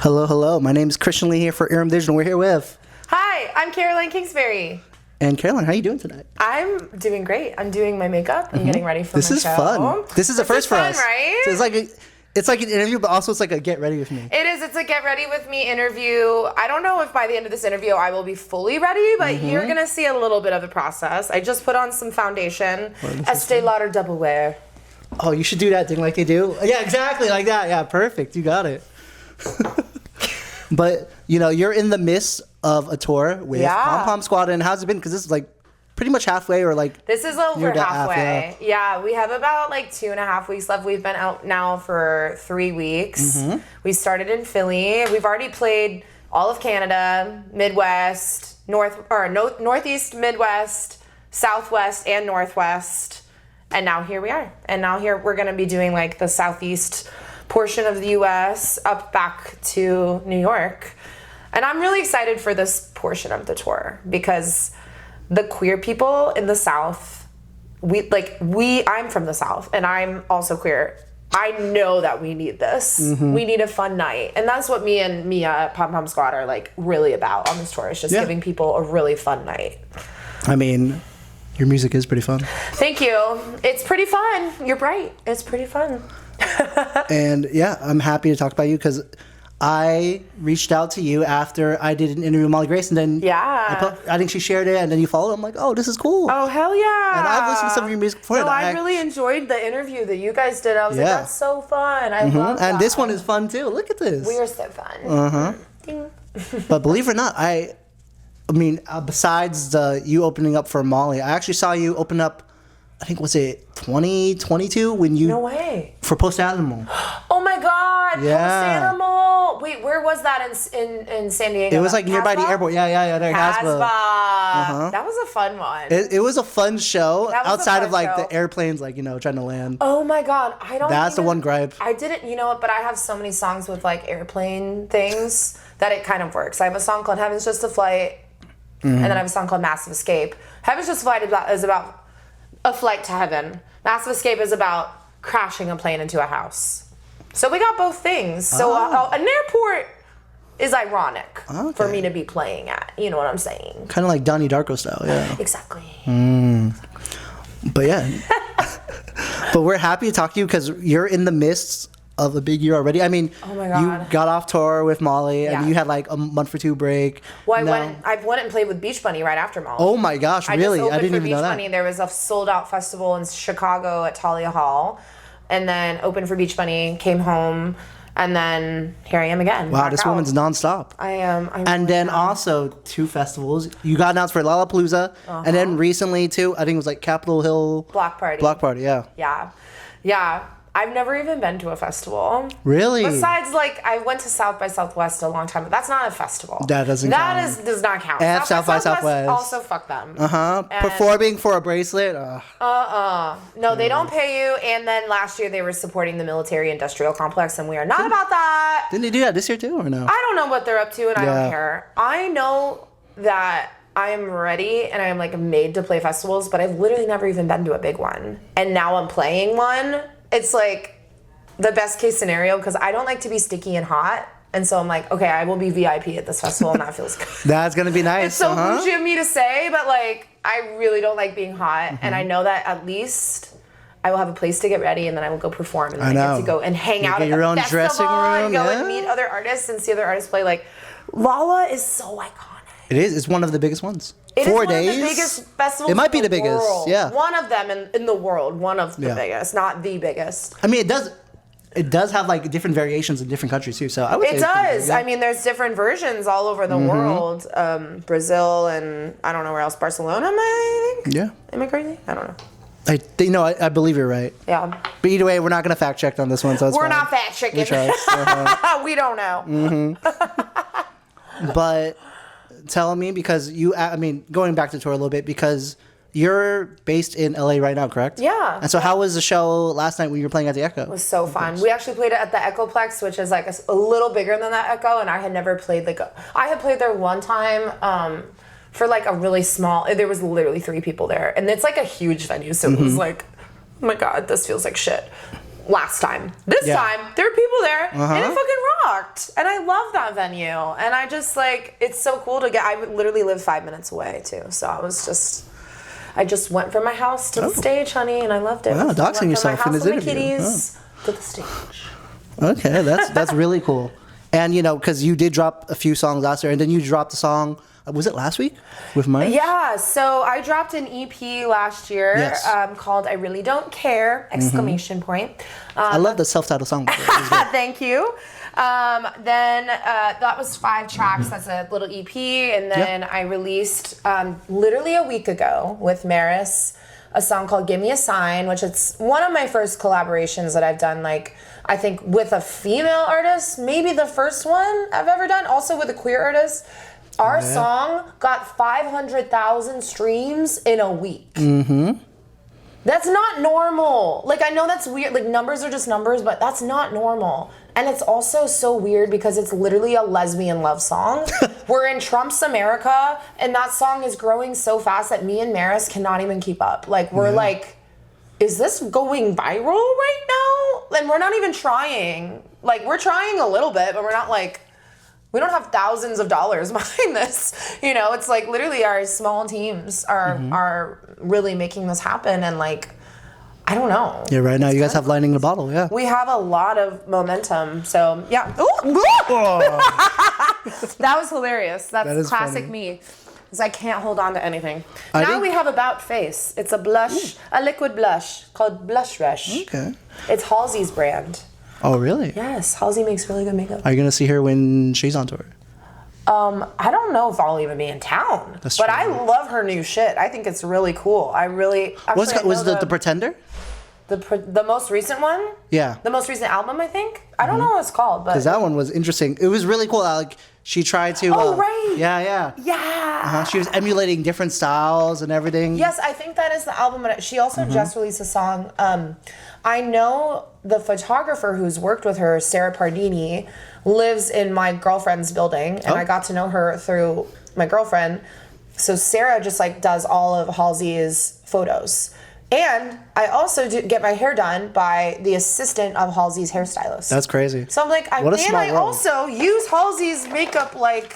Hello, hello. My name is Christian Lee here for Earworm Digital. We're here with... Hi, I'm Caroline Kingsbury. And Caroline, how are you doing tonight? I'm doing great. I'm doing my makeup. I'm getting ready for my show. This is fun. This is a first for us. Right? So it's like an interview, but also it's like a get ready with me. It is. It's a get ready with me interview. I don't know if by the end of this interview I will be fully ready, but you're going to see a little bit of the process. I just put on some foundation. Estee Lauder Double Wear. Oh, you should do that thing like they do. Yeah, exactly like that. Yeah, perfect. You got it. But, you know, you're in the midst of a tour with Pom Pom Squad, and how's it been? Because this is like pretty much halfway, or like... This is over halfway. Yeah, we have about like 2.5 weeks left. We've been out now for 3 weeks. We started in Philly. We've already played all of Canada, Midwest, Northeast, Midwest, Southwest, and Northwest. And now here we are. And now here we're going to be doing like the Southeast portion of the U.S. up back to New York. And I'm really excited for this portion of the tour because the queer people in the South, I'm from the South and I'm also queer. I know that we need this. We need a fun night. And that's what me and Mia, Pom Pom Squad, are like really about on this tour. It's just giving people a really fun night. I mean, your music is pretty fun. Thank you. It's pretty fun. You're right. It's pretty fun. And yeah, I'm happy to talk about you because I reached out to you after I did an interview with Molly Grace, and then I think she shared it, and then you followed. I'm like, oh, this is cool. Oh, hell yeah. And I've listened to some of your music before. No, I really enjoyed the interview that you guys did. I was like, that's so fun. I love that. And this one is fun too. Look at this. We are so fun. But believe it or not, I mean, besides you opening up for Molly, I actually saw you open up, I think, was it 2022 when you... No way. For Post Animal. Oh my God. Yeah. Post Animal. Wait, where was that in San Diego? It was like nearby the airport. Yeah. There, Casbah. That was a fun one. It was a fun show outside of like the airplanes, like, you know, trying to land. Oh my God. That's the one gripe. I didn't, you know what, but I have so many songs with like airplane things that it kind of works. I have a song called Heaven's Just a Flight, and then I have a song called Massive Escape. Heaven's Just a Flight is about a flight to heaven. Massive Escape is about crashing a plane into a house. So we got both things. So an airport is ironic for me to be playing at. You know what I'm saying? Kind of like Donnie Darko style, yeah. Exactly. But yeah. But we're happy to talk to you because you're in the midst of a big year already. I mean, oh my God. You got off tour with Molly, and you had like a month or two break. Well, I went and played with Beach Bunny right after Molly. Oh my gosh, really? I didn't even know that. Bunny. There was a sold-out festival in Chicago at Talia Hall, and then opened for Beach Bunny, came home, and then here I am again. Wow, this woman's nonstop. I am. And then also 2 festivals. You got announced for Lollapalooza, and then recently too, I think it was like Capitol Hill. Block Party, yeah. Yeah. I've never even been to a festival. Really? Besides, like, I went to South by Southwest a long time, but that's not a festival. That doesn't count. That does not count. And South by Southwest. Also, fuck them. Performing for a bracelet? No, they don't pay you. And then last year they were supporting the military industrial complex, and we are not about that. Didn't they do that this year too, or no? I don't know what they're up to, and I don't care. I know that I am ready and I am, like, made to play festivals, but I've literally never even been to a big one. And now I'm playing one. It's like the best case scenario because I don't like to be sticky and hot. And so I'm like, okay, I will be VIP at this festival and that feels good. That's going to be nice. It's so bougie of me to say, but like, I really don't like being hot. And I know that at least I will have a place to get ready and then I will go perform. And then I get to go and hang out at the festival dressing room, and go and meet other artists and see other artists play. Like, Lolla is so iconic. It is. It's one of the biggest ones. It 4 is days. One of the biggest festivals. It might be the biggest. World. Yeah. One of them in the world. One of the biggest, not the biggest. I mean, it does have like different variations in different countries too. So I would say it does. I mean, there's different versions all over the world. Brazil and I don't know where else. Barcelona, I think. Yeah. Am I crazy? I don't know. I believe you're right. Yeah. But either way, we're not going to fact check on this one, so it's we're fine. not fact checking. We don't know. But tell me, because going back to the tour a little bit, because you're based in LA right now, correct? Yeah. And so how was the show last night when you were playing at the Echo? It was so fun. We actually played it at the Echoplex, which is like a little bigger than that Echo, and I had never played I had played there one time for like a really small, there was literally 3 people there, and it's like a huge venue, so it was like, oh my God, this feels like shit. last time. This time, there were people there, and it fucking rocked. And I love that venue. And I just, like, it's so cool to get, I literally live 5 minutes away, too. So I just went from my house to the stage, honey, and I loved it. Wow, doxing yourself in this interview. Kitties to the stage. Okay, that's really cool. And, you know, because you did drop a few songs last year, and then you dropped a song, was it last week with Mike? Yeah, so I dropped an EP last year called I Really Don't Care, ! I love the self-titled song. Thank you. Then that was 5 tracks. That's a little EP. And then I released literally a week ago with Maris a song called Give Me a Sign, which it's one of my first collaborations that I've done, like, I think with a female artist, maybe the first one I've ever done, also with a queer artist. Our song got 500,000 streams in a week. That's not normal. Like, I know that's weird. Like, numbers are just numbers, but that's not normal. And it's also so weird because it's literally a lesbian love song. We're in Trump's America, and that song is growing so fast that me and Maris cannot even keep up. Like, we're like, is this going viral right now? And we're not even trying. Like, we're trying a little bit, but we're not like, we don't have thousands of dollars behind this. You know, it's like literally our small teams are really making this happen. And like, I don't know. Yeah, right now you guys have lightning in a bottle, We have a lot of momentum. So, yeah. That was hilarious. That's classic funny. Me. Because I can't hold on to anything. Now we have About Face. It's a blush, a liquid blush called Blush Rush. Okay. It's Halsey's brand. Oh, really? Yes, Halsey makes really good makeup. Are you going to see her when she's on tour? I don't know if I'll even be in town. That's true. But I love her new shit. I think it's really cool. I really... Was the Pretender? The most recent one? Yeah. The most recent album, I think? I don't know what it's called, but... Because that one was interesting. It was really cool. Like, she tried to... Oh, right. Yeah. Yeah. She was emulating different styles and everything. Yes, I think that is the album. She also just released a song. I know the photographer who's worked with her, Sarah Pardini, lives in my girlfriend's building, and I got to know her through my girlfriend. So Sarah just like does all of Halsey's photos. And I also get my hair done by the assistant of Halsey's hairstylist. That's crazy. So I'm like, I also use Halsey's makeup like,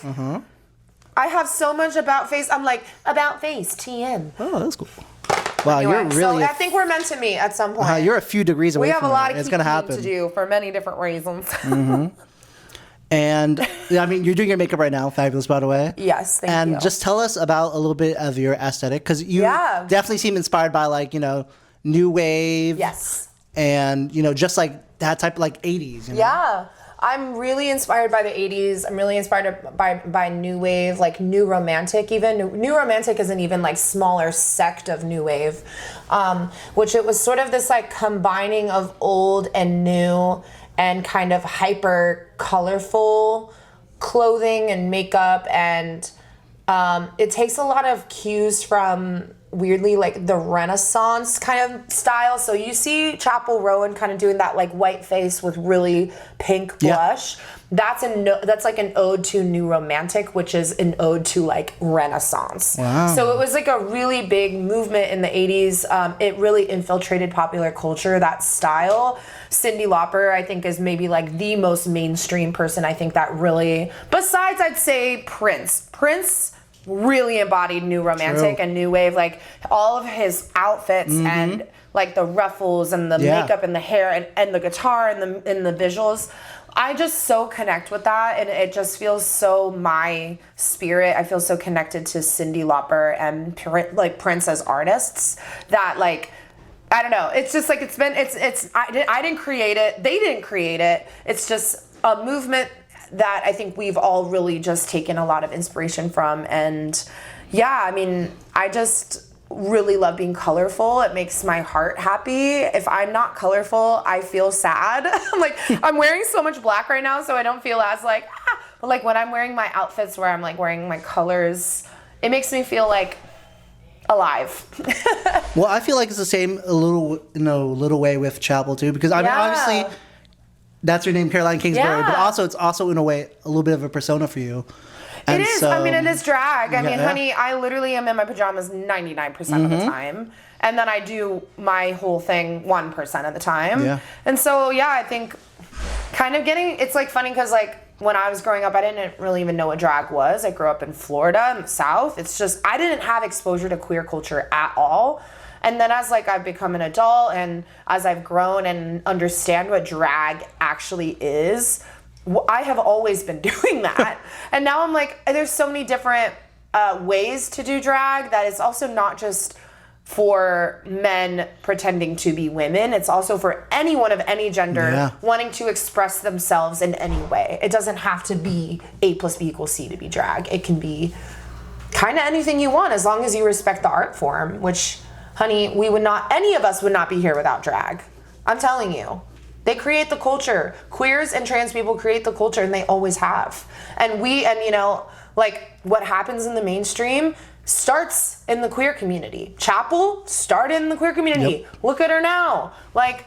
I have so much About Face. I'm like, About Face, TM. Oh, that's cool. Wow, anyway, you're really... So I think we're meant to meet at some point. You're a few degrees away from it. We have a lot of it's gonna happen. to do for many different reasons. And, I mean, you're doing your makeup right now. Fabulous, by the way. Yes, thank you. And just tell us about a little bit of your aesthetic, because you definitely seem inspired by, like, you know, new wave. Yes. And, you know, just like that type of, like, 80s. You know? Yeah. I'm really inspired by the 80s. I'm really inspired by new wave, like new romantic even. New romantic is an even like smaller sect of new wave, which it was sort of this like combining of old and new and kind of hyper colorful clothing and makeup. And it takes a lot of cues from weirdly like the Renaissance kind of style. So you see Chapel Rowan kind of doing that like white face with really pink blush. That's like an ode to new romantic, which is an ode to like Renaissance. Wow. So it was like a really big movement in the 80s. It really infiltrated popular culture, that style. Cyndi Lauper, I think, is maybe like the most mainstream person I think that really, besides I'd say Prince really embodied new romantic and new wave, like all of his outfits and like the ruffles and the makeup and the hair and the guitar and the visuals. I just so connect with that, and it just feels so my spirit. I feel so connected to Cyndi Lauper and like Prince as artists that like, I don't know. It's just like I didn't create it. They didn't create it. It's just a movement that I think we've all really just taken a lot of inspiration from. And yeah, I mean, I just really love being colorful. It makes my heart happy. If I'm not colorful, I feel sad. I'm like, I'm wearing so much black right now, so I don't feel as like, but like when I'm wearing my outfits where I'm like wearing my colors, it makes me feel like alive. Well, I feel like it's the same a little way with Chapel too, because I mean, obviously that's your name, Caroline Kingsbury, but also it's also in a way a little bit of a persona for you. And it is. So, I mean, it is drag. I mean, honey, I literally am in my pajamas 99% of the time. and then I do my whole thing 1% of the time. Yeah. And so, yeah, I think kind of it's like funny because like when I was growing up, I didn't really even know what drag was. I grew up in Florida in the South. It's just, I didn't have exposure to queer culture at all. And then as like I've become an adult and as I've grown and understand what drag actually is, I have always been doing that. And now I'm like, there's so many different ways to do drag that it's also not just for men pretending to be women. It's also for anyone of any gender wanting to express themselves in any way. It doesn't have to be A + B = C to be drag. It can be kind of anything you want as long as you respect the art form, which, honey, any of us would not be here without drag. I'm telling you. They create the culture. Queers and trans people create the culture, and they always have. And you know, like what happens in the mainstream starts in the queer community. Chapel started in the queer community. Yep. Look at her now. Like,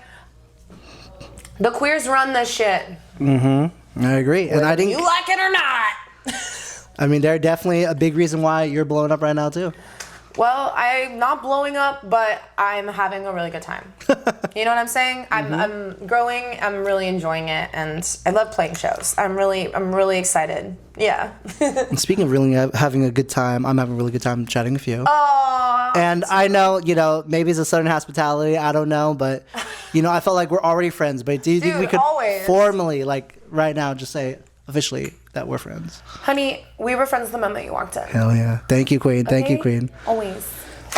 the queers run this shit. Mm-hmm. I agree. And I think you like it or not. I mean, they're definitely a big reason why you're blowing up right now too. Well, I'm not blowing up, but I'm having a really good time. You know what I'm saying? I'm growing. I'm really enjoying it, and I love playing shows. I'm really excited. Yeah. And speaking of really having a good time, I'm having a really good time chatting with you. Oh. And I know, you know, maybe it's a Southern hospitality. I don't know, but you know, I felt like we're already friends. But do you think we could formally, like right now, just say officially that we're friends? Honey, we were friends the moment you walked in. Hell yeah. Thank you, Queen. Thank you, Queen. Always.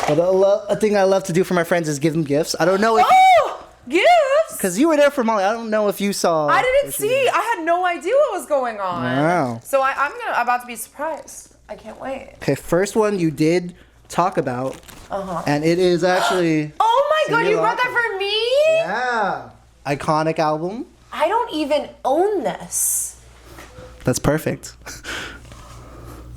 But a thing I love to do for my friends is give them gifts. I don't know if... Oh! Gifts? Because you were there for Molly. I don't know if you saw... I didn't see. I had no idea what was going on. Wow. So I'm about to be surprised. I can't wait. Okay, first one you did talk about. Uh-huh. And it is actually... Oh my God, you brought that for me? Yeah. Iconic album. I don't even own this. That's perfect. I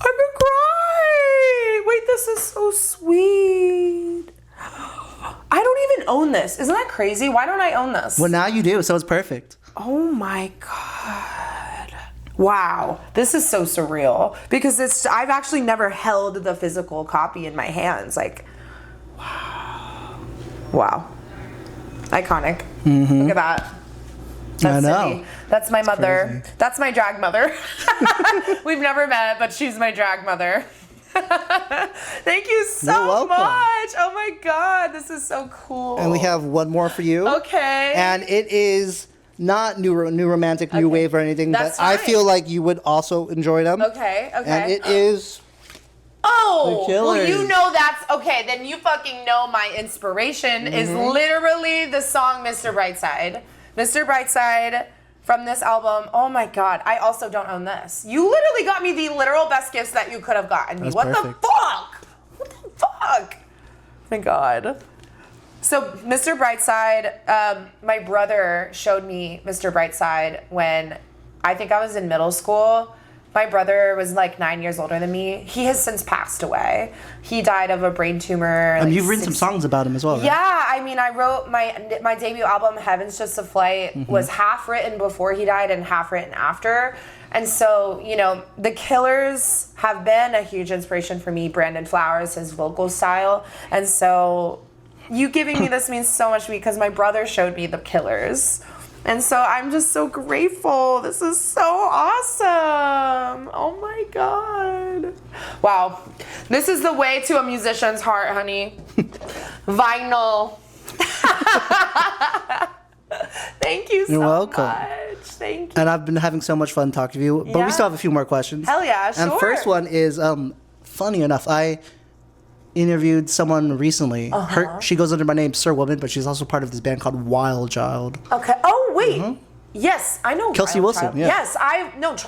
could cry. Wait, this is so sweet. I don't even own this. Isn't that crazy? Why don't I own this? Well, now you do, so it's perfect. Oh my God. Wow. This is so surreal because I've actually never held the physical copy in my hands. Like, wow. Wow. Iconic. Mm-hmm. Look at that. That's I know. Cyndi. That's my mother. Crazy. That's my drag mother. We've never met, but she's my drag mother. Thank you so much. Oh my God, this is so cool. And we have one more for you. Okay. And it is not new romantic, new wave or anything, but I feel like you would also enjoy them. Okay. And it is... Oh, well, you know that's... Okay, then you fucking know my inspiration is literally the song Mr. Brightside. Mr. Brightside from this album. Oh my God. I also don't own this. You literally got me the literal best gifts that you could have gotten me. What the fuck? What the fuck? Oh my God. So Mr. Brightside, my brother showed me Mr. Brightside when I think I was in middle school. My brother was like 9 years older than me. He has since passed away. He died of a brain tumor. And you've written some songs about him as well, right? Yeah, I mean, I wrote my debut album, Heaven's Just a Flight, was half written before he died and half written after. And so, you know, The Killers have been a huge inspiration for me. Brandon Flowers, his vocal style. And so you giving me this means so much to me because my brother showed me The Killers. And so I'm just so grateful. This is so awesome. Oh my God. Wow. This is the way to a musician's heart, honey. Vinyl. Thank you so welcome. much. Thank you. And I've been having so much fun talking to you, but we still have a few more questions. Hell yeah, sure. And first one is, funny enough, I interviewed someone recently. She goes under my name Sir Woman, but she's also part of this band called Wild Child. Okay. Oh wait. Yes, I know. Kelsey Wild Wilson. Child. Yeah. Yes,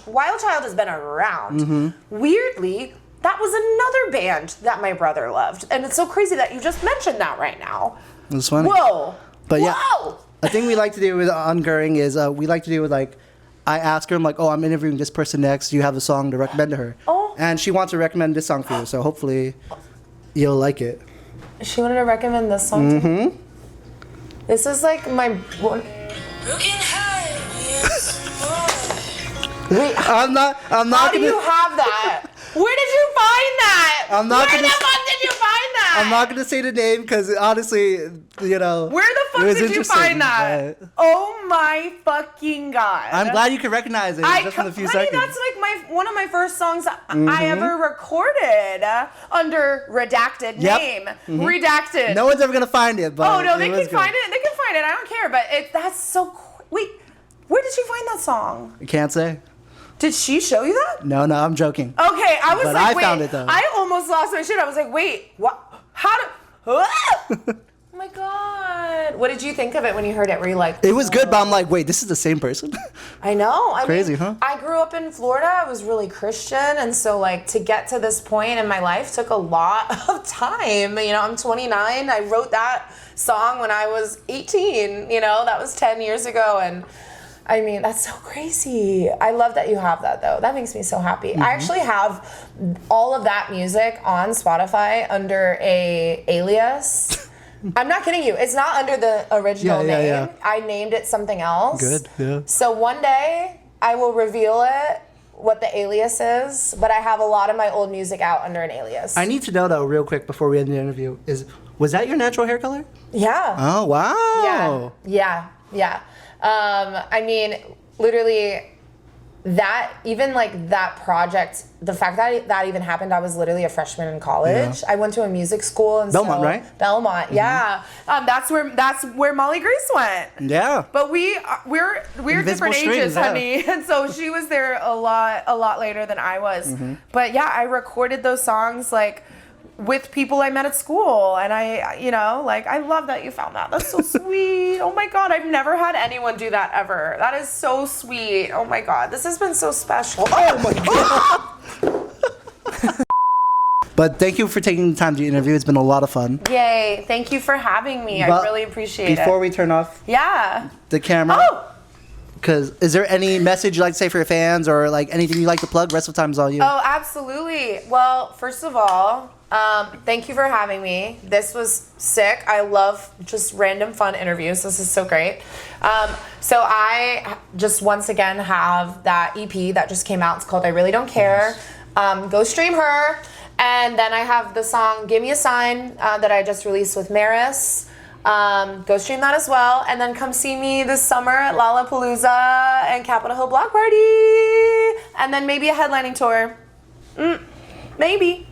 Wild Child has been around. Weirdly, that was another band that my brother loved, and it's so crazy that you just mentioned that right now. It's funny. Whoa. But yeah, whoa. A thing we like to do with Ongoing is we like to do like, I ask her, I'm like, oh, I'm interviewing this person next. Do you have a song to recommend to her? Oh. And she wants to recommend this song for you, so hopefully you'll like it. She wanted to recommend this song to me. This is like my... Wait, I'm not how do you have that? Where did you find that? I'm not Where gonna... the fuck did you find that? I'm not gonna say the name because honestly, you know. Where the fuck did you find that? But... Oh my fucking god! I'm glad you can recognize it just in a few seconds. That's like one of my first songs I ever recorded under redacted name. Redacted. No one's ever gonna find it, but they can find it. They can find it. I don't care. But that's so. Wait, where did you find that song? I can't say. Did she show you that? No, I'm joking. Okay, I was like, wait. I found it though. I almost lost my shit. I was like, wait, what? How did? Oh my god! What did you think of it when you heard it? Were you like? It was good, but I'm like, wait, this is the same person. I know. Crazy, huh? I grew up in Florida. I was really Christian, and so like to get to this point in my life took a lot of time. You know, I'm 29. I wrote that song when I was 18. You know, that was 10 years ago, and. I mean, that's so crazy. I love that you have that, though. That makes me so happy. I actually have all of that music on Spotify under a alias. I'm not kidding you. It's not under the original name. Yeah. I named it something else. Good, yeah. So one day, I will reveal it, what the alias is, but I have a lot of my old music out under an alias. I need to know, though, real quick before we end the interview, was that your natural hair color? Yeah. Oh, wow. Yeah. I mean, literally, that project, the fact that that even happened, I was literally a freshman in college. Yeah. I went to a music school in Belmont, right? Belmont, yeah. That's where Molly Grace went. Yeah. But we're different ages, honey. And so she was there a lot later than I was. But yeah, I recorded those songs like with people I met at school, and I love that you found that. That's so sweet. Oh my god, I've never had anyone do that ever. That is so sweet. Oh my god, this has been so special. Oh my god. But thank you for taking the time to interview. It's been a lot of fun. Yay. Thank you for having me. I really appreciate it. Before we turn off the camera, because is there any message you'd like to say for your fans or like anything you'd like to plug? Rest of the time's all you. Oh, absolutely. Well, first of all, thank you for having me. This was sick. I love just random fun interviews. This is so great. So I just once again have that EP that just came out. It's called I Really Don't Care. Go stream her. And then I have the song Give Me a Sign that I just released with Maris. Go stream that as well. And then come see me this summer at Lollapalooza and Capitol Hill Block Party. And then maybe a headlining tour. Maybe.